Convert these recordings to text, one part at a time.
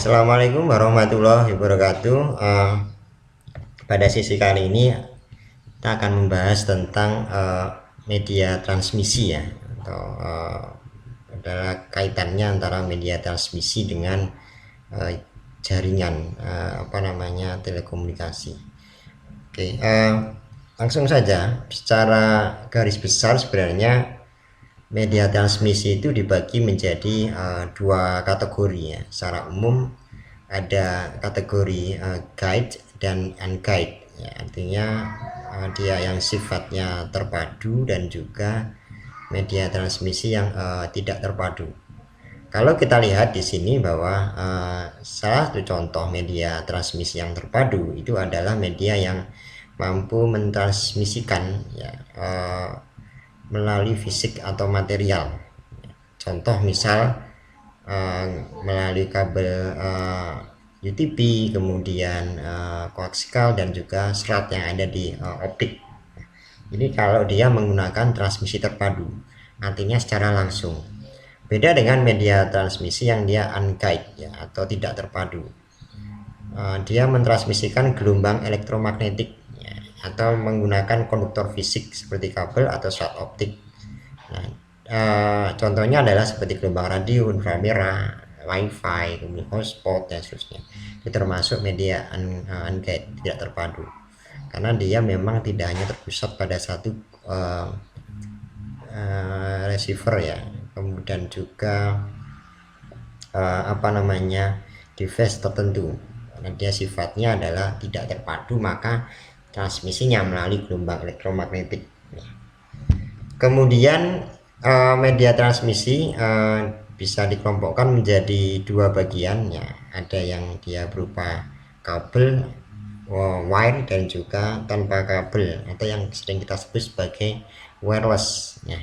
Assalamualaikum warahmatullahi wabarakatuh. Pada sesi kali ini kita akan membahas tentang media transmisi ya, atau adalah kaitannya antara media transmisi dengan jaringan telekomunikasi. Oke, langsung saja. Secara garis besar sebenarnya media transmisi itu dibagi menjadi dua kategori ya. Secara umum ada kategori guide dan unguide ya, artinya dia yang sifatnya terpadu dan juga media transmisi yang tidak terpadu. Kalau kita lihat di sini bahwa salah satu contoh media transmisi yang terpadu itu adalah media yang mampu mentransmisikan ya, melalui fisik atau material. Contoh misal melalui kabel UTP, kemudian koaksikal dan juga serat yang ada di optik. Jadi kalau dia menggunakan transmisi terpadu, artinya secara langsung. Beda dengan media transmisi yang dia unguided ya, atau tidak terpadu. Dia mentransmisikan gelombang elektromagnetik ya, atau menggunakan konduktor fisik seperti kabel atau serat optik. Nah, contohnya adalah seperti gelombang radio, inframerah, wifi, kemudian hotspot dan seterusnya. Itu termasuk media unguided, tidak terpadu, karena dia memang tidak hanya terpusat pada satu receiver ya, kemudian juga device tertentu. Karena dia sifatnya adalah tidak terpadu, maka transmisinya melalui gelombang elektromagnetik. Kemudian media transmisi bisa dikelompokkan menjadi dua bagian ya. Ada yang dia berupa kabel, wire, dan juga tanpa kabel atau yang sering kita sebut sebagai wireless ya.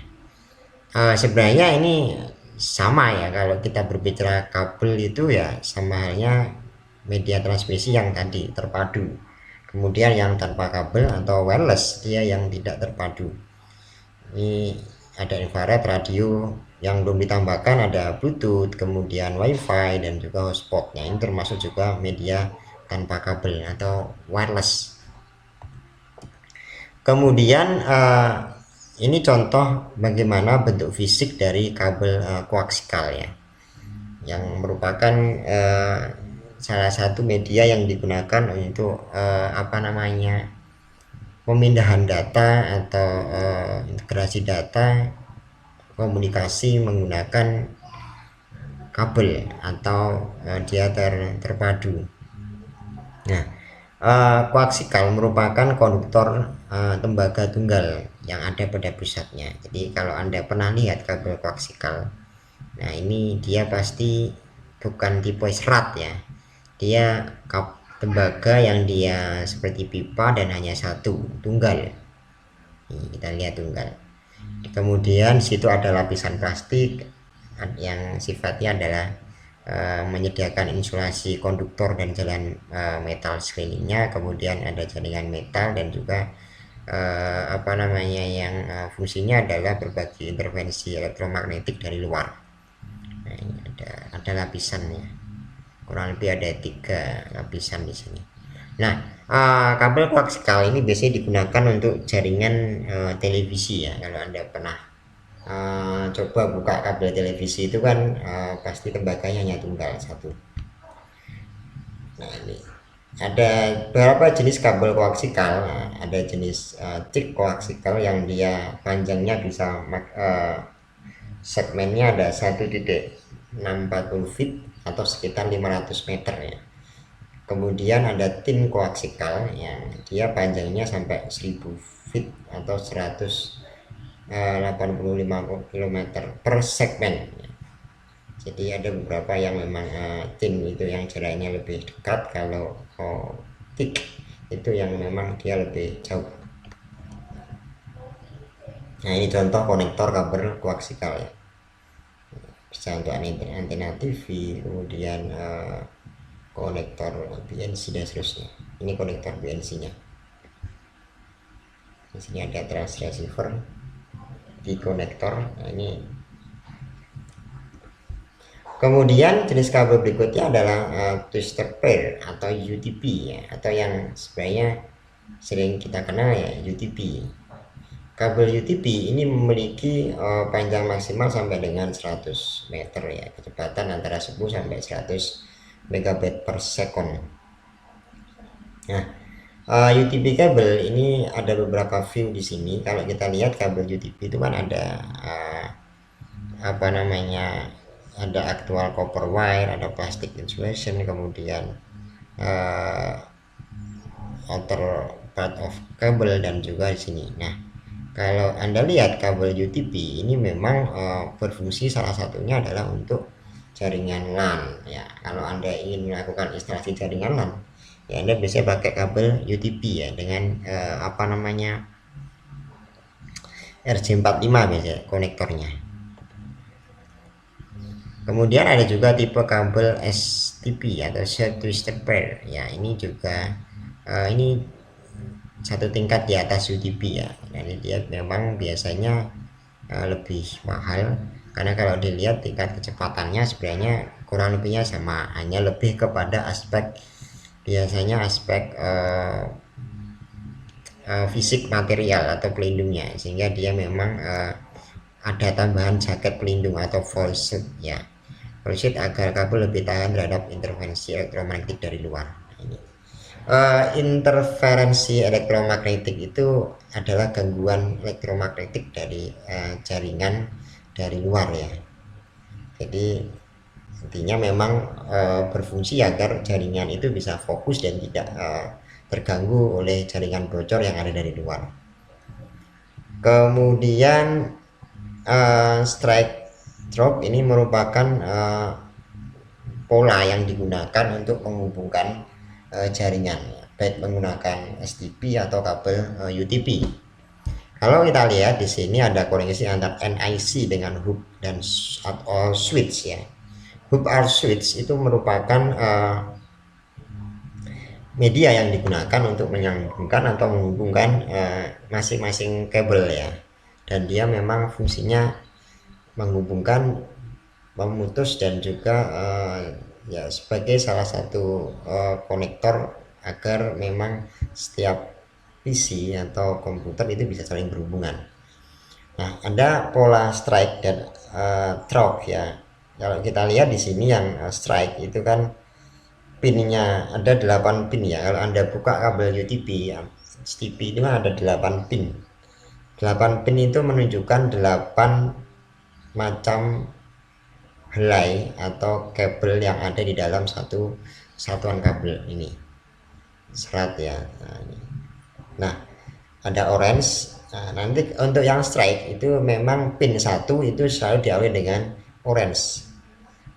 Sebenarnya ini sama ya, kalau kita berbicara kabel itu ya sama halnya media transmisi yang tadi terpadu. Kemudian yang tanpa kabel atau wireless dia yang tidak terpadu. Ini ada infrared, radio, yang belum ditambahkan ada Bluetooth, kemudian WiFi dan juga hotspotnya. Ini termasuk juga media tanpa kabel atau wireless. Kemudian ini contoh bagaimana bentuk fisik dari kabel koaksikal ya, yang merupakan salah satu media yang digunakan untuk pemindahan data atau integrasi data komunikasi menggunakan kabel atau dia terpadu. Nah, koaksikal merupakan konduktor tembaga tunggal yang ada pada pusatnya. Jadi kalau Anda pernah lihat kabel koaksikal, nah ini dia pasti bukan tipe serat ya, dia tembaga yang dia seperti pipa dan hanya satu, tunggal. Ini kita lihat tunggal. Kemudian situ ada lapisan plastik yang sifatnya adalah menyediakan insulasi konduktor dan jalan metal sekelilingnya. Kemudian ada jaringan metal dan juga yang fungsinya adalah berbagi intervensi elektromagnetik dari luar. Nah, ini ada lapisannya, kurang lebih ada 3 lapisan di sini. Nah, kabel koaksikal ini biasanya digunakan untuk jaringan televisi ya. Kalau Anda pernah coba buka kabel televisi itu kan pasti tembaganya hanya tunggal satu. Nah, ini ada beberapa jenis kabel koaksikal. Nah, ada jenis thick koaksikal yang dia panjangnya bisa segmennya ada 1,640 feet atau sekitar 500 meter ya. Kemudian ada thin koaksikal yang dia panjangnya sampai 1000 feet atau 185 km per segmen. Jadi ada beberapa yang memang thin itu yang jaraknya lebih dekat, kalau thick itu yang memang dia lebih jauh. Nah, ini contoh konektor kabel koaksikal ya, bisa untuk antena TV, kemudian konektor BNC dan seterusnya. Ini konektor BNC nya. Di sini ada trans receiver di konektor. Nah, ini Kemudian jenis kabel berikutnya adalah twisted pair atau UTP ya, atau yang sebenarnya sering kita kenal ya UTP. Kabel UTP ini memiliki panjang maksimal sampai dengan 100 meter ya, kecepatan antara 10 sampai 100 megabit per second. Nah, UTP kabel ini ada beberapa view di sini. Kalau kita lihat kabel UTP itu kan ada apa namanya, ada actual copper wire, ada plastic insulation, kemudian outer part of kabel, dan juga di sini. Nah, kalau Anda lihat kabel UTP ini memang berfungsi salah satunya adalah untuk jaringan LAN ya. Kalau Anda ingin melakukan instalasi jaringan LAN ya, Anda bisa pakai kabel UTP ya, dengan apa namanya, RJ45 biasanya konektornya. Kemudian ada juga tipe kabel STP atau Short Twisted Pair ya, ini juga ini satu tingkat di atas UTP ya. Jadi dia memang biasanya lebih mahal, karena kalau dilihat tingkat kecepatannya sebenarnya kurang lebihnya sama, hanya lebih kepada aspek biasanya aspek fisik material atau pelindungnya, sehingga dia memang ada tambahan jaket pelindung atau full sheet ya, full sheet agar kabel lebih tahan terhadap intervensi elektromagnetik dari luar. Ini interferensi elektromagnetik itu adalah gangguan elektromagnetik dari jaringan dari luar ya. Jadi intinya memang berfungsi agar jaringan itu bisa fokus dan tidak terganggu oleh jaringan bocor yang ada dari luar. Kemudian strike drop ini merupakan pola yang digunakan untuk menghubungkan jaringan, baik menggunakan STP atau kabel UTP. Kalau kita lihat di sini ada koneksi antara NIC dengan hub dan atau switch ya. Hub or switch itu merupakan media yang digunakan untuk menyambungkan atau menghubungkan masing-masing kabel ya. Dan dia memang fungsinya menghubungkan, memutus, dan juga ya sebagai salah satu konektor agar memang setiap PC atau komputer itu bisa saling berhubungan. Nah, ada pola strike dan drop ya. Kalau kita lihat di sini yang strike itu kan pinnya ada 8 pin ya. Kalau Anda buka kabel UTP ya, STP itu kan ada 8 pin. 8 pin itu menunjukkan 8 macam helai atau kabel yang ada di dalam satu satuan kabel ini, serat ya. Nah, ada orange. Nah, nanti untuk yang strike itu memang pin 1 itu selalu diawali dengan orange,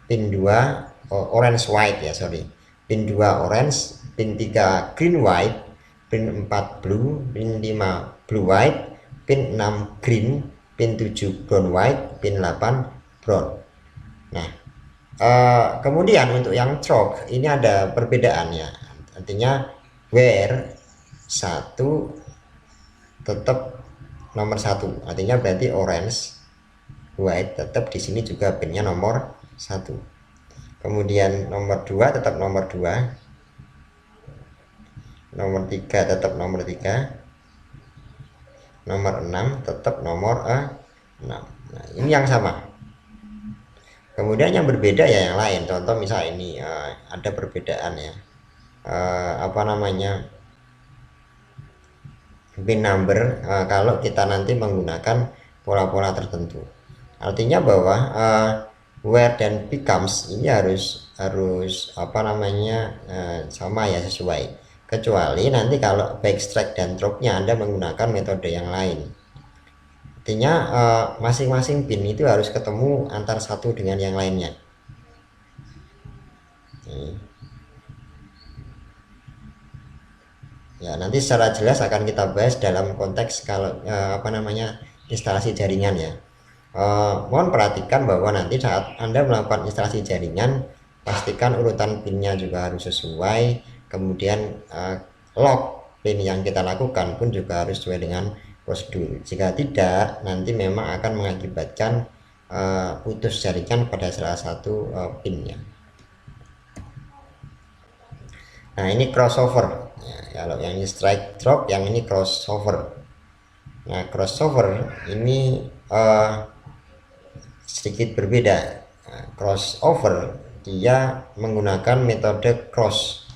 pin 2 orange white ya, sorry, pin 2 orange, pin 3 green white, pin 4 blue, pin 5 blue white, pin 6 green, pin 7 brown white, pin 8 brown. Nah, kemudian untuk yang choke ini ada perbedaannya, artinya where 1 tetap nomor 1, artinya berarti orange white tetap di sini juga pinnya nomor 1. Kemudian nomor 2 tetap nomor 2, nomor 3 tetap nomor 3, nomor 6 tetap nomor 6. Nah, ini yang sama. Kemudian yang berbeda ya yang lain, contoh misal ini ada perbedaan ya, apa namanya, pin number kalau kita nanti menggunakan pola-pola tertentu, artinya bahwa where dan becomes ini harus apa namanya sama ya, sesuai, kecuali nanti kalau backtrack dan dropnya Anda menggunakan metode yang lain. Artinya masing-masing pin itu harus ketemu antar satu dengan yang lainnya. Ya, nanti secara jelas akan kita bahas dalam konteks kalau apa namanya instalasi jaringan ya. Mohon perhatikan bahwa nanti saat Anda melakukan instalasi jaringan, pastikan urutan pinnya juga harus sesuai. Kemudian lock pin yang kita lakukan pun juga harus sesuai dengan prosedur. Jika tidak, nanti memang akan mengakibatkan putus jaringan pada salah satu pinnya. Nah ini crossover ya, kalau yang ini strike drop, yang ini crossover. Nah crossover ini sedikit berbeda. Nah, crossover dia menggunakan metode cross.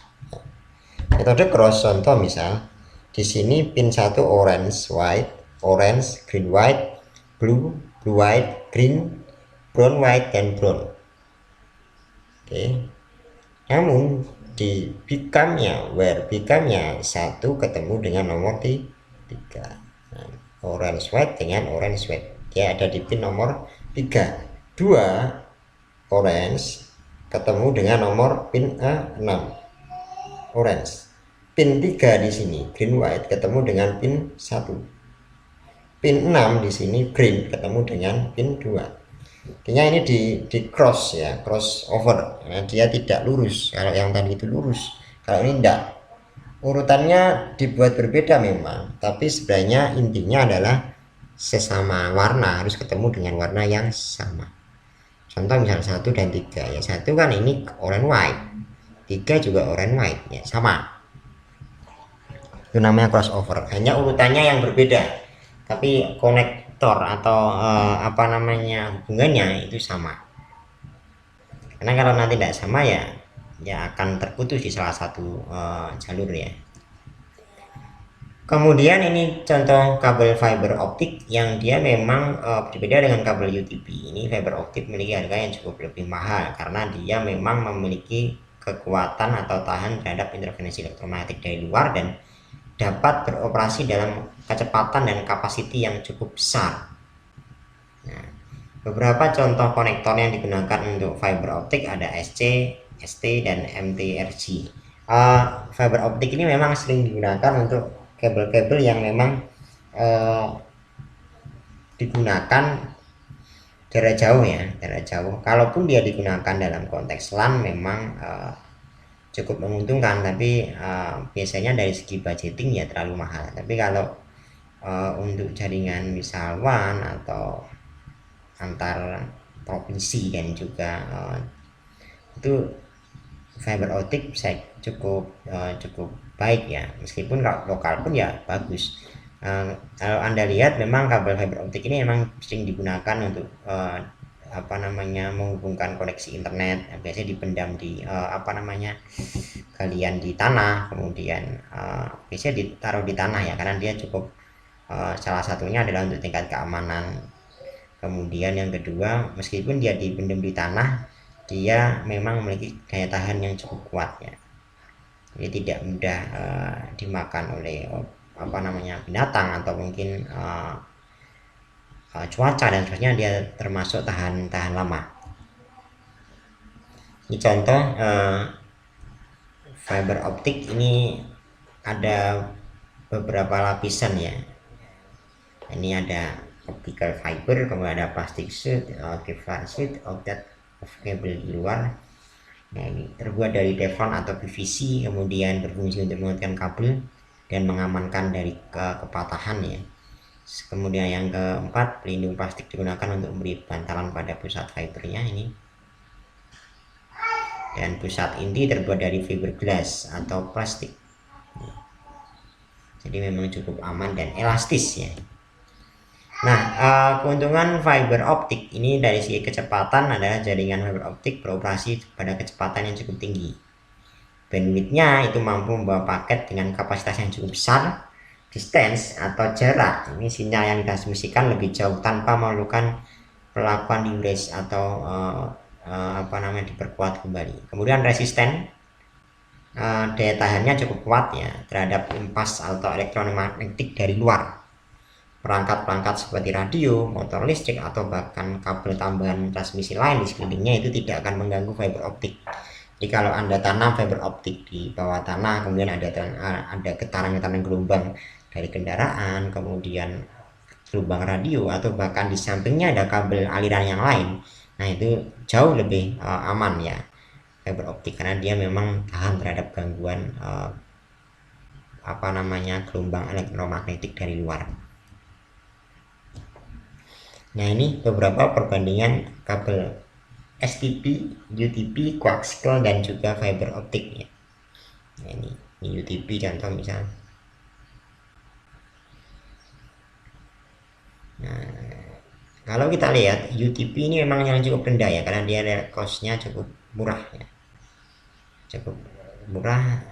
Metode cross contoh misal di sini pin 1 orange white, orange green white, blue blue white, green brown white, dan brown. Oke. Namun di become-nya, where become-nya 1 ketemu dengan nomor 3. Nah, orange white dengan orange white. Dia ada di pin nomor 3. 2 orange ketemu dengan nomor pin 6. Orange. Pin 3 di sini green white ketemu dengan pin 1. Pin 6 di sini green ketemu dengan pin 2. Artinya ini di cross ya, cross over. Nah, dia tidak lurus. Kalau yang tadi itu lurus, kalau ini tidak. Urutannya dibuat berbeda memang, tapi sebenarnya intinya adalah sesama warna harus ketemu dengan warna yang sama. Contoh misal 1 dan 3 ya, 1 kan ini orange white, 3 juga orange white ya, sama. Itu namanya crossover. Hanya urutannya yang berbeda, tapi konektor atau apa namanya hubungannya itu sama. Karena kalau nanti tidak sama ya akan terputus di salah satu jalur ya. Kemudian ini contoh kabel fiber optik yang dia memang berbeda dengan kabel UTP. Ini fiber optik memiliki harga yang cukup lebih mahal karena dia memang memiliki kekuatan atau tahan terhadap interferensi elektromagnetik dari luar dan dapat beroperasi dalam kecepatan dan kapasiti yang cukup besar. Nah, beberapa contoh konektor yang digunakan untuk fiber optik ada SC, ST, dan MTRG. Fiber optik ini memang sering digunakan untuk kabel-kabel yang memang digunakan jarak jauh ya, jarak jauh. Kalaupun dia digunakan dalam konteks LAN memang cukup menguntungkan, tapi biasanya dari segi budgeting ya terlalu mahal. Tapi kalau untuk jaringan misal WAN atau antar provinsi dan juga itu fiber optik saya cukup baik ya, meskipun kalau lokal pun ya bagus. Kalau Anda lihat memang kabel fiber optik ini memang sering digunakan untuk apa namanya menghubungkan koneksi internet. Biasanya dipendam di apa namanya galian di tanah, kemudian biasanya ditaruh di tanah ya, karena dia cukup salah satunya adalah untuk tingkat keamanan. Kemudian yang kedua, meskipun dia dipendam di tanah, dia memang memiliki daya tahan yang cukup kuat ya. Jadi tidak mudah dimakan oleh apa namanya binatang atau mungkin cuaca dan sebagainya. Dia termasuk tahan lama. Ini contoh fiber optik ini ada beberapa lapisan ya. Ini ada optical fiber, kemudian ada plastic sheet, Kevlar sheet, outlet of cable di luar. Nah, ini terbuat dari Teflon atau PVC, kemudian berfungsi untuk menguatkan kabel dan mengamankan dari kepatahan ya. Kemudian yang keempat, pelindung plastik digunakan untuk memberi bantalan pada pusat fibernya ini. Dan pusat inti terbuat dari fiberglass atau plastik. Jadi memang cukup aman dan elastis ya. Nah, keuntungan fiber optik ini dari segi kecepatan adalah jaringan fiber optik beroperasi pada kecepatan yang cukup tinggi. Bandwidth-nya itu mampu membawa paket dengan kapasitas yang cukup besar, distance atau jarak. Ini sinyal yang ditransmisikan lebih jauh tanpa memerlukan perlakuan erase atau apa namanya diperkuat kembali. Kemudian resisten, daya tahannya cukup kuat ya terhadap impas atau elektromagnetik dari luar. Perangkat-perangkat seperti radio, motor listrik, atau bahkan kabel tambahan transmisi lain di sekelilingnya itu tidak akan mengganggu fiber optik. Jadi kalau Anda tanam fiber optik di bawah tanah, kemudian ada getaran-getaran gelombang dari kendaraan, kemudian gelombang radio, atau bahkan di sampingnya ada kabel aliran yang lain, nah itu jauh lebih aman ya fiber optik, karena dia memang tahan terhadap gangguan apa namanya gelombang elektromagnetik dari luar. Nah, ini beberapa perbandingan kabel STP, UTP, coaxial dan juga fiber optik ya. Nah, ini UTP contoh misal. Nah, kalau kita lihat UTP ini memang yang cukup rendah ya, karena dia cost-nya cukup murah ya, cukup murah.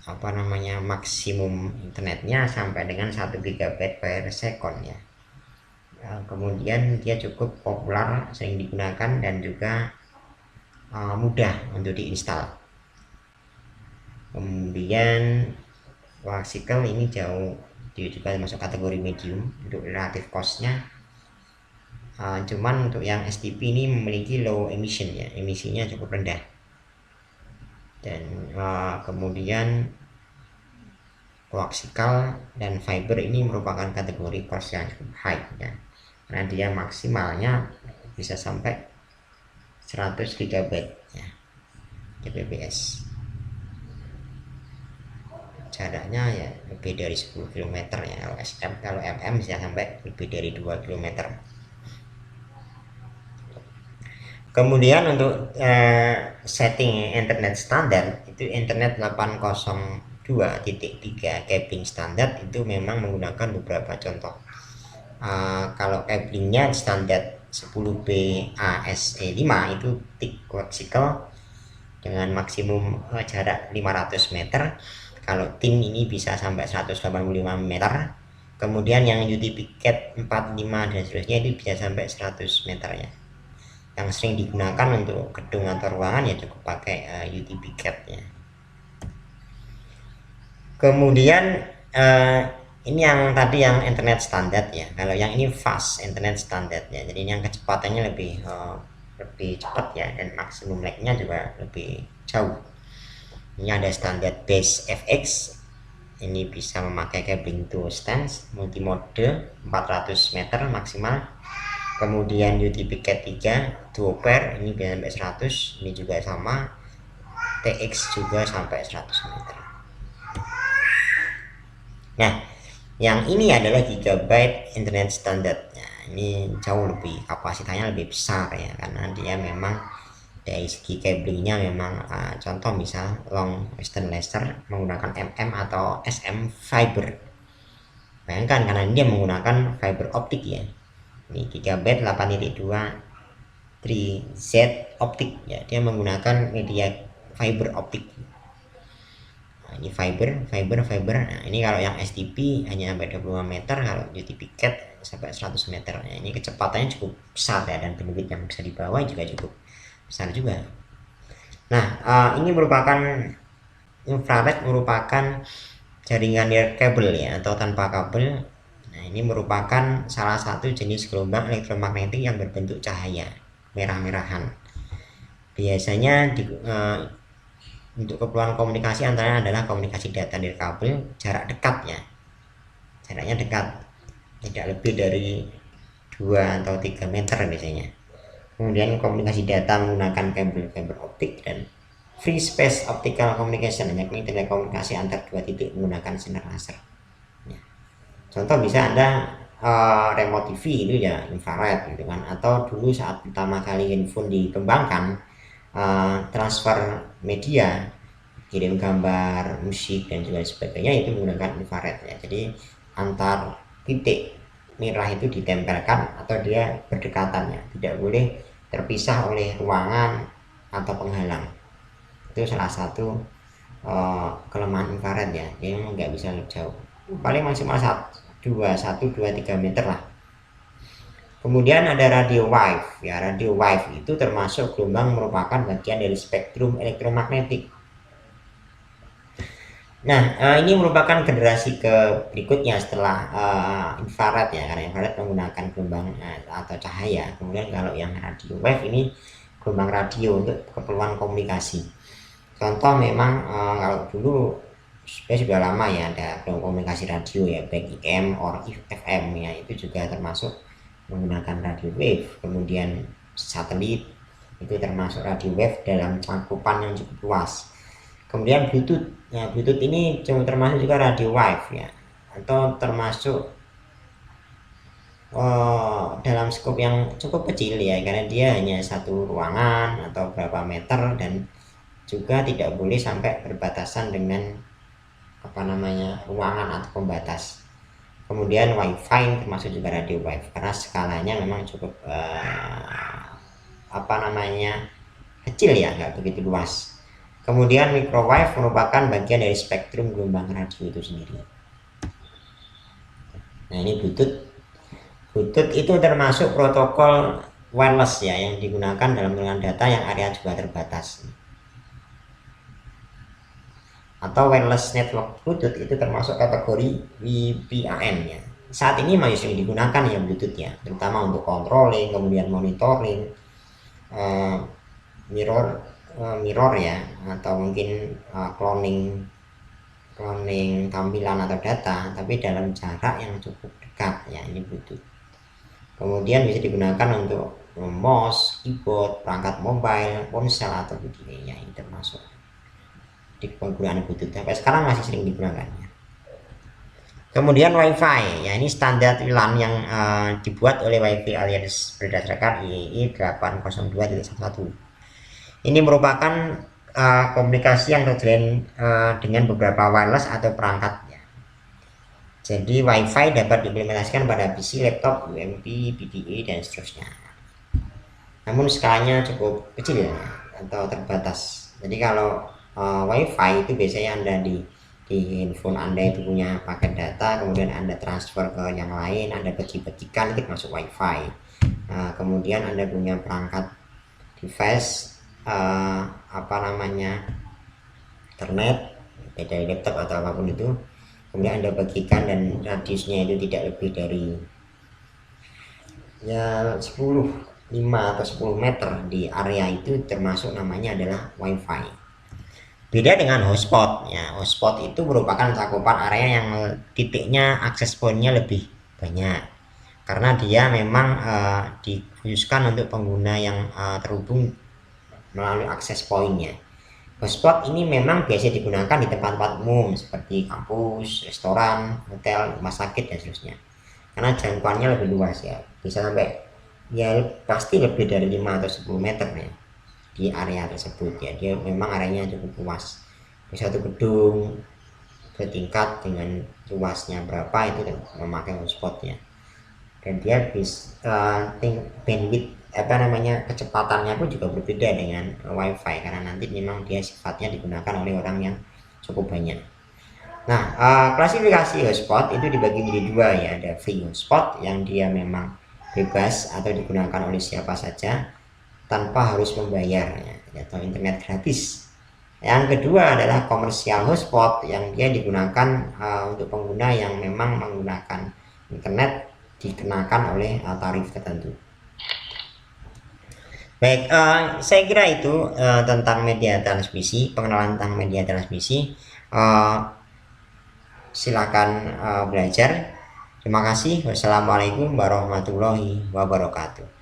Apa namanya, maksimum internetnya sampai dengan 1 GB per second ya. Kemudian dia cukup populer, sering digunakan dan juga mudah untuk diinstal. Kemudian classical ini jauh, dia juga masuk kategori medium untuk relatif costnya. Cuman untuk yang STP ini memiliki low emission ya, emisinya cukup rendah. Dan kemudian coaxial dan fiber ini merupakan kategori cost yang cukup high ya, karena dia maksimalnya bisa sampai 100 GB ya, Gbps. Jaraknya ya lebih dari 10 km ya, kalau SM, kalau MM bisa sampai lebih dari 2 km. Kemudian untuk setting internet standar itu internet 802.3 cabling standar itu memang menggunakan beberapa contoh. Kalau cablingnya standar 10B ASE5 itu thick coaxial dengan maksimum jarak 500 meter. Kalau thin ini bisa sampai 185 meter. Kemudian yang UTP Cat 45 dan seterusnya itu bisa sampai 100 meter ya. Yang sering digunakan untuk gedung atau ruangan ya cukup pakai UTP Cat ya. Kemudian ini yang tadi yang internet standar ya. Kalau yang ini fast internet standar ya. Jadi ini yang kecepatannya lebih cepat ya, dan maksimum lag-nya juga lebih jauh. Ini ada standar base FX. Ini bisa memakai cabling to stance multimode 400 meter maksimal. Kemudian UTP Cat 3 duo pair ini bisa sampai 100. Ini juga sama. TX juga sampai 100 meter. Nah, yang ini adalah gigabyte internet standar. Nah, ini jauh lebih, kapasitasnya lebih besar ya, karena dia memang dari segi cablingnya memang contoh misal long western laser menggunakan MM atau SM fiber. Bayangkan, karena dia menggunakan fiber optik ya. Ini gigabyte 8.2 3Z optik ya, dia menggunakan media fiber optik. Nah, ini fiber. Nah, ini kalau yang STP hanya sampai 25 meter, kalau UTP Cat sampai 100 meter. Nah, ini kecepatannya cukup besar ya, dan bandwidth yang bisa dibawa juga cukup besar juga. Nah, ini merupakan infrared, merupakan jaringan kabel ya, atau tanpa kabel. Nah, ini merupakan salah satu jenis gelombang elektromagnetik yang berbentuk cahaya merah-merahan. Biasanya untuk keperluan komunikasi antara adalah komunikasi data dari kabel jarak dekat ya, jaraknya dekat, tidak lebih dari 2 atau 3 meter biasanya. Kemudian komunikasi data menggunakan kabel fiber optik, dan free space optical communication, yakni telekomunikasi antar dua titik menggunakan sinar laser ya. Contoh bisa Anda remote TV itu ya infrared gitu kan, atau dulu saat pertama kali handphone dikembangkan, transfer media, kirim gambar, musik dan juga sebagainya itu menggunakan infrared ya. Jadi antar titik merah itu ditempelkan atau dia berdekatan ya, tidak boleh terpisah oleh ruangan atau penghalang. Itu salah satu kelemahan infrared ya, dia nggak bisa jauh, paling maksimal 1-2-3 meter lah. Kemudian ada radio wave ya. Radio wave itu termasuk gelombang, merupakan bagian dari spektrum elektromagnetik. Nah, ini merupakan generasi berikutnya setelah infrared ya, karena infrared menggunakan gelombang atau cahaya. Kemudian kalau yang radio wave ini gelombang radio untuk keperluan komunikasi. Contoh memang kalau dulu sudah lama ya ada komunikasi radio ya, baik AM or FM ya, itu juga termasuk menggunakan radio wave. Kemudian satelit itu termasuk radio wave dalam cakupan yang cukup luas. Kemudian Bluetooth. Nah, Bluetooth ini termasuk juga radio wave ya, atau termasuk dalam skop yang cukup kecil ya, karena dia hanya satu ruangan atau berapa meter, dan juga tidak boleh sampai berbatasan dengan apa namanya ruangan atau pembatas. Kemudian wifi termasuk juga radio wifi karena skalanya memang cukup apa namanya kecil ya, nggak begitu luas. Kemudian microwave merupakan bagian dari spektrum gelombang radio itu sendiri. Nah ini Bluetooth. Bluetooth itu termasuk protokol wireless ya, yang digunakan dalam pengiriman data yang area juga terbatas. Atau wireless network Bluetooth itu termasuk kategori WPAN ya. Saat ini masih sering digunakan ya Bluetooth ya, terutama untuk controlling, kemudian monitoring, mirror ya, atau mungkin cloning tampilan atau data, tapi dalam jarak yang cukup dekat ya, ini Bluetooth. Kemudian bisa digunakan untuk mouse, keyboard, perangkat mobile, ponsel atau video ya, ini termasuk di penggunaan Bluetooth. Sampai sekarang masih sering digunakan. Kemudian WiFi ya, ini standar WLAN yang dibuat oleh Wi-Fi Alliance berdasarkan IEEE 802.11. Ini merupakan komunikasi yang terjalin dengan beberapa wireless atau perangkat ya. Jadi WiFi dapat diimplementasikan pada PC, laptop, UMP, PDA dan seterusnya. Namun skalanya cukup kecil ya, atau terbatas. Jadi kalau WiFi itu biasanya Anda di handphone Anda itu punya paket data, kemudian Anda transfer ke yang lain, Anda pecah-pecahkan, itu masuk WiFi. Kemudian Anda punya perangkat device apa namanya internet dari laptop atau apapun itu, kemudian Anda bagikan dan radiusnya itu tidak lebih dari ya 5 atau 10 meter di area itu, termasuk namanya adalah WiFi. Beda dengan hotspot ya, hotspot itu merupakan cakupan area yang titiknya akses pointnya lebih banyak, karena dia memang dikhususkan untuk pengguna yang terhubung melalui akses pointnya. Hotspot ini memang biasa digunakan di tempat-tempat umum seperti kampus, restoran, hotel, rumah sakit dan seterusnya, karena jangkauannya lebih luas ya, bisa sampai ya pasti lebih dari 5 atau 10 meter ya di area tersebut ya. Dia memang areanya cukup luas, di satu gedung bertingkat dengan luasnya berapa itu memakai hotspot ya. Dan dia bisa bandwidth apa namanya kecepatannya pun juga berbeda dengan WiFi, karena nanti memang dia sifatnya digunakan oleh orang yang cukup banyak. Nah klasifikasi hotspot itu dibagi menjadi dua ya, ada free hotspot yang dia memang bebas atau digunakan oleh siapa saja tanpa harus membayar ya, atau internet gratis. Yang kedua adalah komersial hotspot yang dia digunakan untuk pengguna yang memang menggunakan internet dikenakan oleh tarif tertentu. Baik, saya kira itu tentang media transmisi, pengenalan tentang media transmisi. Silakan belajar. Terima kasih. Wassalamualaikum warahmatullahi wabarakatuh.